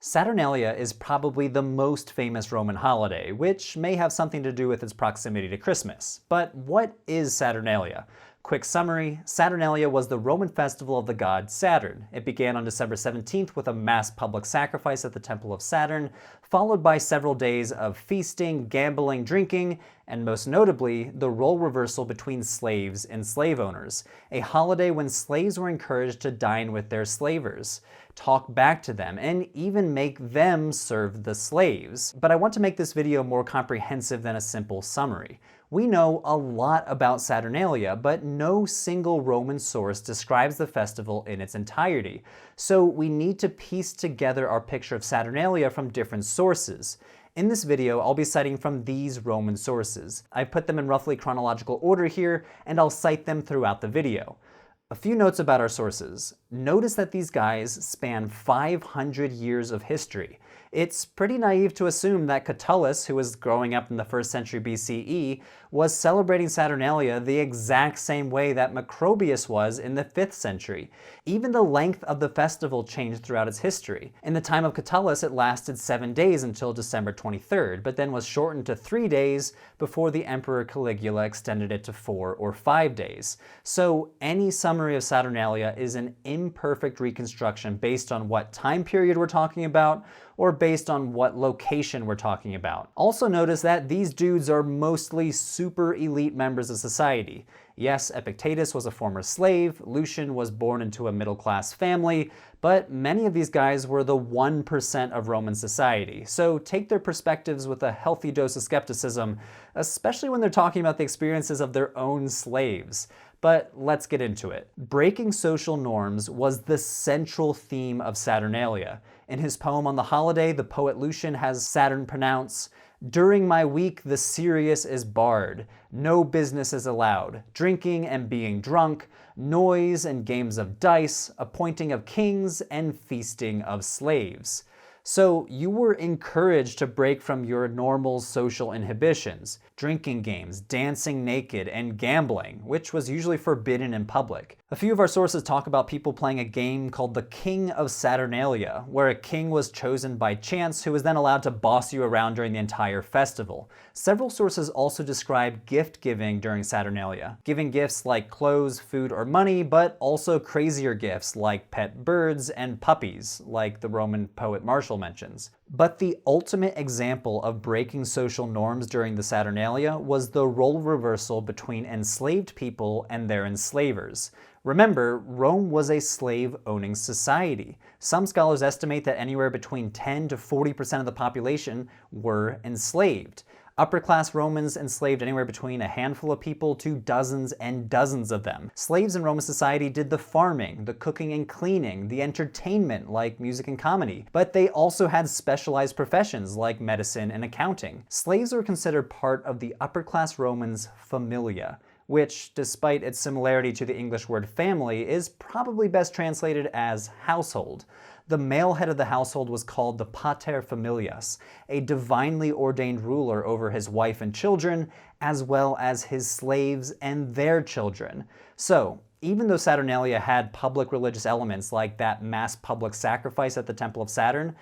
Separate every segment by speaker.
Speaker 1: Saturnalia is probably the most famous Roman holiday, which may have something to do with its proximity to Christmas. But what is Saturnalia? Quick summary, Saturnalia was the Roman festival of the god Saturn. It began on December 17th with a mass public sacrifice at the Temple of Saturn, followed by several days of feasting, gambling, drinking, and most notably, the role reversal between slaves and slave owners, a holiday when slaves were encouraged to dine with their slavers, talk back to them, and even make them serve the slaves. But I want to make this video more comprehensive than a simple summary. We know a lot about Saturnalia, but no single Roman source describes the festival in its entirety. So we need to piece together our picture of Saturnalia from different sources. In this video, I'll be citing from these Roman sources. I've put them in roughly chronological order here, and I'll cite them throughout the video. A few notes about our sources. Notice that these guys span 500 years of history. It's pretty naive to assume that Catullus, who was growing up in the 1st century BCE, was celebrating Saturnalia the exact same way that Macrobius was in the 5th century. Even the length of the festival changed throughout its history. In the time of Catullus, it lasted 7 days until December 23rd, but then was shortened to 3 days before the Emperor Caligula extended it to 4 or 5 days. So any summary of Saturnalia is an imperfect reconstruction based on what time period we're talking about, or based on what location we're talking about. Also notice that these dudes are mostly super elite members of society. Yes, Epictetus was a former slave, Lucian was born into a middle-class family, but many of these guys were the 1% of Roman society. So take their perspectives with a healthy dose of skepticism, especially when they're talking about the experiences of their own slaves. But let's get into it. Breaking social norms was the central theme of Saturnalia. In his poem on the holiday, the poet Lucian has Saturn pronounce, "During my week the serious is barred, no business is allowed, drinking and being drunk, noise and games of dice, appointing of kings and feasting of slaves." So you were encouraged to break from your normal social inhibitions, drinking games, dancing naked, and gambling, which was usually forbidden in public. A few of our sources talk about people playing a game called the King of Saturnalia, where a king was chosen by chance who was then allowed to boss you around during the entire festival. Several sources also describe gift giving during Saturnalia, giving gifts like clothes, food, or money, but also crazier gifts like pet birds and puppies, like the Roman poet Martial mentions. But the ultimate example of breaking social norms during the Saturnalia was the role reversal between enslaved people and their enslavers. Remember, Rome was a slave-owning society. Some scholars estimate that anywhere between 10 to 40% of the population were enslaved. Upper-class Romans enslaved anywhere between a handful of people to dozens and dozens of them. Slaves in Roman society did the farming, the cooking and cleaning, the entertainment like music and comedy, but they also had specialized professions like medicine and accounting. Slaves were considered part of the upper-class Romans' familia, which, despite its similarity to the English word family, is probably best translated as household. The male head of the household was called the pater familias, a divinely ordained ruler over his wife and children, as well as his slaves and their children. So, even though Saturnalia had public religious elements like that mass public sacrifice at the Temple of Saturn,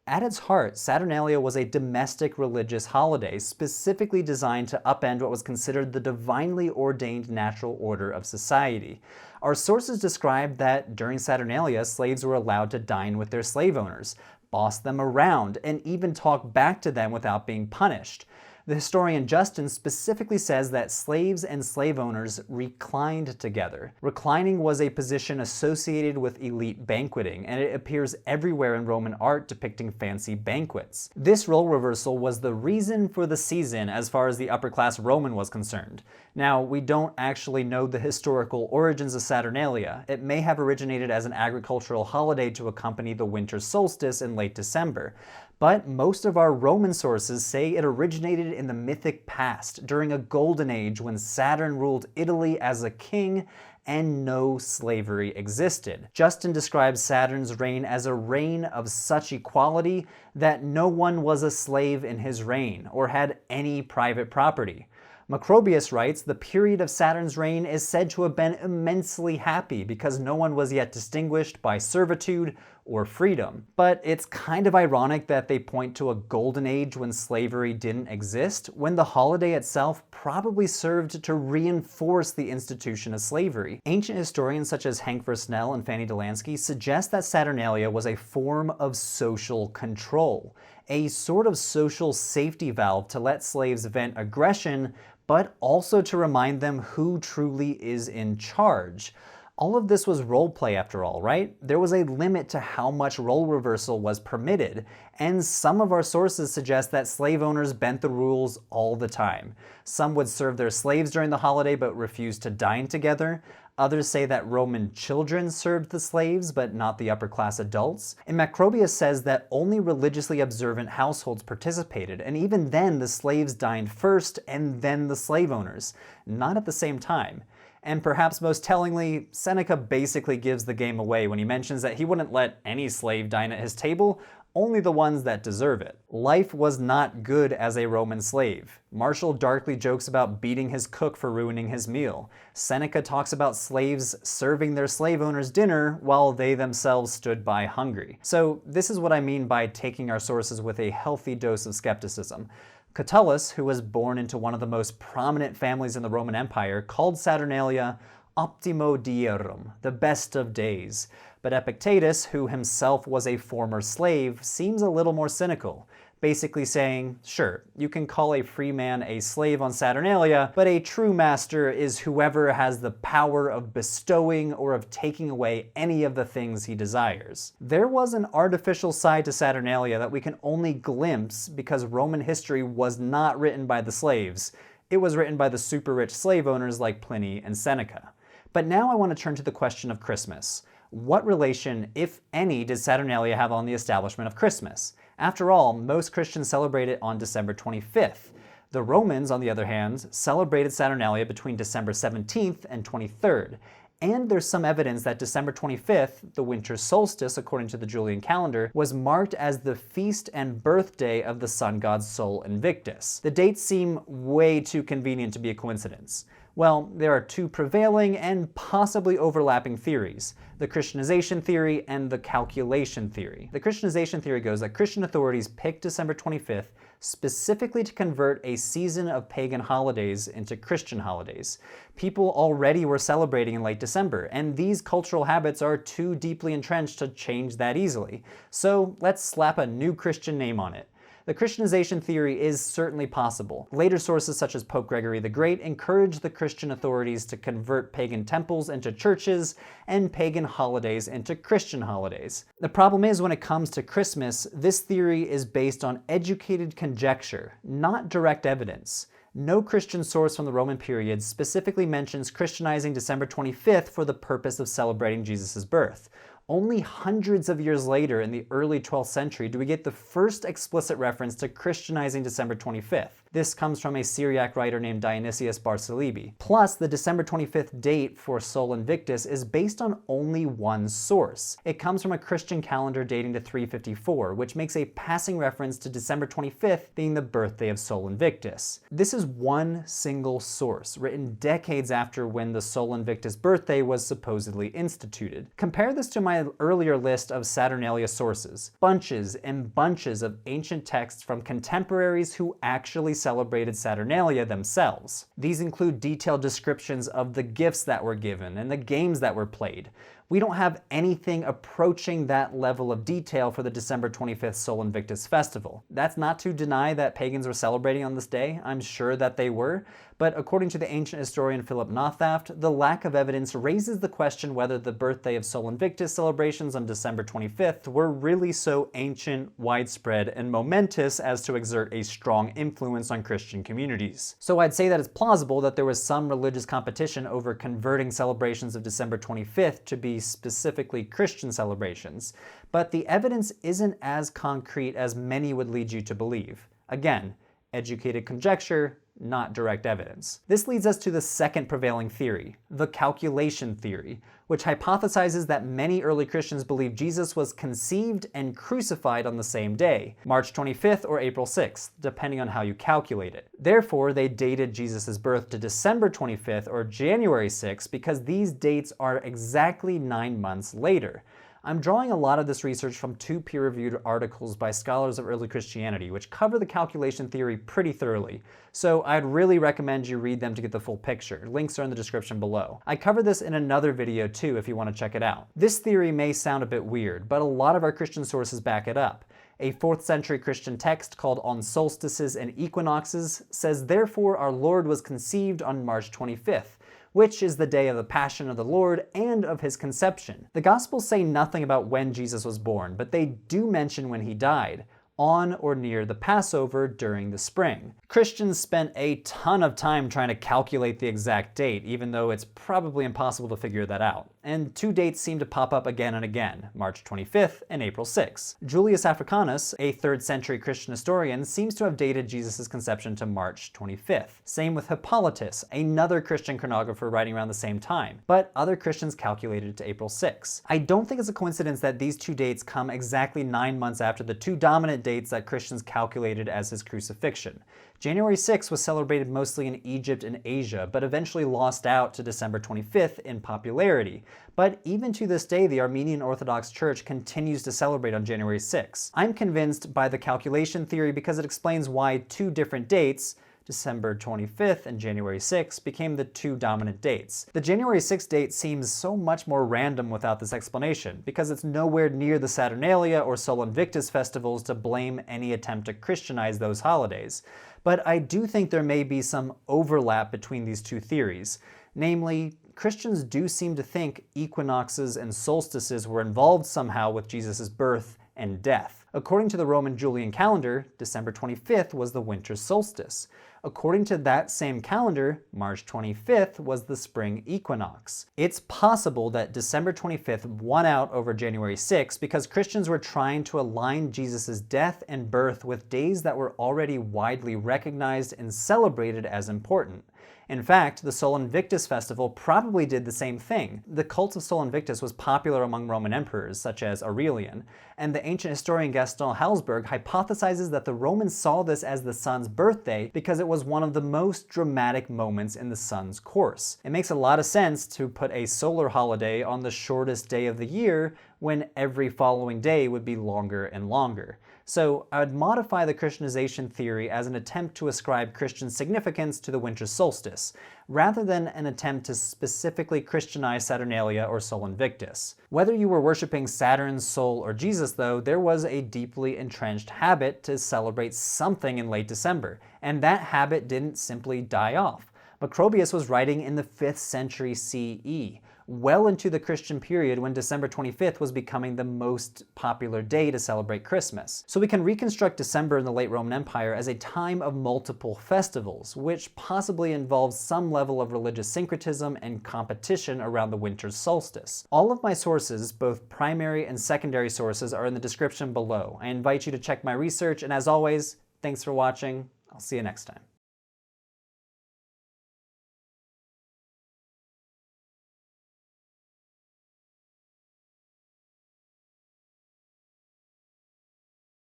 Speaker 1: at its heart, Saturnalia was a domestic religious holiday specifically designed to upend what was considered the divinely ordained natural order of society. Our sources describe that during Saturnalia, slaves were allowed to dine with their slave owners, boss them around, and even talk back to them without being punished. The historian Justin specifically says that slaves and slave owners reclined together. Reclining was a position associated with elite banqueting, and it appears everywhere in Roman art depicting fancy banquets. This role reversal was the reason for the season as far as the upper-class Roman was concerned. Now, we don't actually know the historical origins of Saturnalia. It may have originated as an agricultural holiday to accompany the winter solstice in late December. But most of our Roman sources say it originated in the mythic past, during a golden age when Saturn ruled Italy as a king and no slavery existed. Justin describes Saturn's reign as a reign of such equality that no one was a slave in his reign or had any private property. Macrobius writes, the period of Saturn's reign is said to have been immensely happy because no one was yet distinguished by servitude or freedom. But it's kind of ironic that they point to a golden age when slavery didn't exist, when the holiday itself probably served to reinforce the institution of slavery. Ancient historians such as Henk Versnel and Fanny Delansky suggest that Saturnalia was a form of social control, a sort of social safety valve to let slaves vent aggression, but also to remind them who truly is in charge. All of this was role play after all, right? There was a limit to how much role reversal was permitted, and some of our sources suggest that slave owners bent the rules all the time. Some would serve their slaves during the holiday but refuse to dine together. Others say that Roman children served the slaves, but not the upper-class adults. And Macrobius says that only religiously observant households participated, and even then the slaves dined first and then the slave owners, not at the same time. And perhaps most tellingly, Seneca basically gives the game away when he mentions that he wouldn't let any slave dine at his table, only the ones that deserve it. Life was not good as a Roman slave. Martial darkly jokes about beating his cook for ruining his meal. Seneca talks about slaves serving their slave owners dinner while they themselves stood by hungry. So this is what I mean by taking our sources with a healthy dose of skepticism. Catullus, who was born into one of the most prominent families in the Roman Empire, called Saturnalia optimo dierum, the best of days. But Epictetus, who himself was a former slave, seems a little more cynical, basically saying, sure, you can call a free man a slave on Saturnalia, but a true master is whoever has the power of bestowing or of taking away any of the things he desires. There was an artificial side to Saturnalia that we can only glimpse because Roman history was not written by the slaves. It was written by the super rich slave owners like Pliny and Seneca. But now I want to turn to the question of Christmas. What relation, if any, did Saturnalia have on the establishment of Christmas? After all, most Christians celebrate it on December 25th. The Romans, on the other hand, celebrated Saturnalia between December 17th and 23rd. And there's some evidence that December 25th, the winter solstice according to the Julian calendar, was marked as the feast and birthday of the sun god's Sol Invictus. The dates seem way too convenient to be a coincidence. Well, there are two prevailing and possibly overlapping theories, the Christianization theory and the calculation theory. The Christianization theory goes that Christian authorities picked December 25th specifically to convert a season of pagan holidays into Christian holidays. People already were celebrating in late December, and these cultural habits are too deeply entrenched to change that easily. So let's slap a new Christian name on it. The Christianization theory is certainly possible. Later sources such as Pope Gregory the Great encouraged the Christian authorities to convert pagan temples into churches and pagan holidays into Christian holidays. The problem is, when it comes to Christmas, this theory is based on educated conjecture, not direct evidence. No Christian source from the Roman period specifically mentions Christianizing December 25th for the purpose of celebrating Jesus' birth. Only hundreds of years later, in the early 12th century, do we get the first explicit reference to Christianizing December 25th. This comes from a Syriac writer named Dionysius Barsalibi. Plus, the December 25th date for Sol Invictus is based on only one source. It comes from a Christian calendar dating to 354, which makes a passing reference to December 25th being the birthday of Sol Invictus. This is one single source, written decades after when the Sol Invictus birthday was supposedly instituted. Compare this to my earlier list of Saturnalia sources. Bunches and bunches of ancient texts from contemporaries who actually celebrated Saturnalia themselves. These include detailed descriptions of the gifts that were given and the games that were played. We don't have anything approaching that level of detail for the December 25th Sol Invictus festival. That's not to deny that pagans were celebrating on this day. I'm sure that they were. But according to the ancient historian Philip Nothaft, the lack of evidence raises the question whether the birthday of Sol Invictus celebrations on December 25th were really so ancient, widespread, and momentous as to exert a strong influence on Christian communities. So I'd say that it's plausible that there was some religious competition over converting celebrations of December 25th to be specifically Christian celebrations, but the evidence isn't as concrete as many would lead you to believe. Again, educated conjecture, not direct evidence. This leads us to the second prevailing theory, the calculation theory, which hypothesizes that many early Christians believed Jesus was conceived and crucified on the same day, March 25th or April 6th, depending on how you calculate it. Therefore, they dated Jesus' birth to December 25th or January 6th because these dates are exactly 9 months later. I'm drawing a lot of this research from 2 peer-reviewed articles by scholars of early Christianity, which cover the calculation theory pretty thoroughly, so I'd really recommend you read them to get the full picture. Links are in the description below. I cover this in another video too if you want to check it out. This theory may sound a bit weird, but a lot of our Christian sources back it up. A 4th century Christian text called On Solstices and Equinoxes says, "Therefore our Lord was conceived on March 25th, which is the day of the Passion of the Lord and of his conception." The Gospels say nothing about when Jesus was born, but they do mention when he died, on or near the Passover during the spring. Christians spent a ton of time trying to calculate the exact date, even though it's probably impossible to figure that out. And 2 dates seem to pop up again and again, March 25th and April 6th. Julius Africanus, a 3rd century Christian historian, seems to have dated Jesus' conception to March 25th. Same with Hippolytus, another Christian chronographer writing around the same time, but other Christians calculated it to April 6th. I don't think it's a coincidence that these 2 dates come exactly 9 months after the 2 dominant dates that Christians calculated as his crucifixion. January 6th was celebrated mostly in Egypt and Asia, but eventually lost out to December 25th in popularity. But even to this day, the Armenian Orthodox Church continues to celebrate on January 6th. I'm convinced by the calculation theory because it explains why 2 different dates, December 25th and January 6th, became the 2 dominant dates. The January 6th date seems so much more random without this explanation, because it's nowhere near the Saturnalia or Sol Invictus festivals to blame any attempt to Christianize those holidays. But I do think there may be some overlap between these 2 theories. Namely, Christians do seem to think equinoxes and solstices were involved somehow with Jesus' birth and death. According to the Roman Julian calendar, December 25th was the winter solstice. According to that same calendar, March 25th was the spring equinox. It's possible that December 25th won out over January 6th because Christians were trying to align Jesus' death and birth with days that were already widely recognized and celebrated as important. In fact, the Sol Invictus festival probably did the same thing. The cult of Sol Invictus was popular among Roman emperors, such as Aurelian, and the ancient historian Gaston Halsberg hypothesizes that the Romans saw this as the sun's birthday because it was one of the most dramatic moments in the sun's course. It makes a lot of sense to put a solar holiday on the shortest day of the year when every following day would be longer and longer. So I would modify the Christianization theory as an attempt to ascribe Christian significance to the winter solstice, rather than an attempt to specifically Christianize Saturnalia or Sol Invictus. Whether you were worshipping Saturn, Sol, or Jesus though, there was a deeply entrenched habit to celebrate something in late December, and that habit didn't simply die off. Macrobius was writing in the 5th century CE, well into the Christian period when December 25th was becoming the most popular day to celebrate Christmas. So we can reconstruct December in the late Roman Empire as a time of multiple festivals, which possibly involves some level of religious syncretism and competition around the winter solstice. All of my sources, both primary and secondary sources, are in the description below. I invite you to check my research, and as always, thanks for watching. I'll see you next time.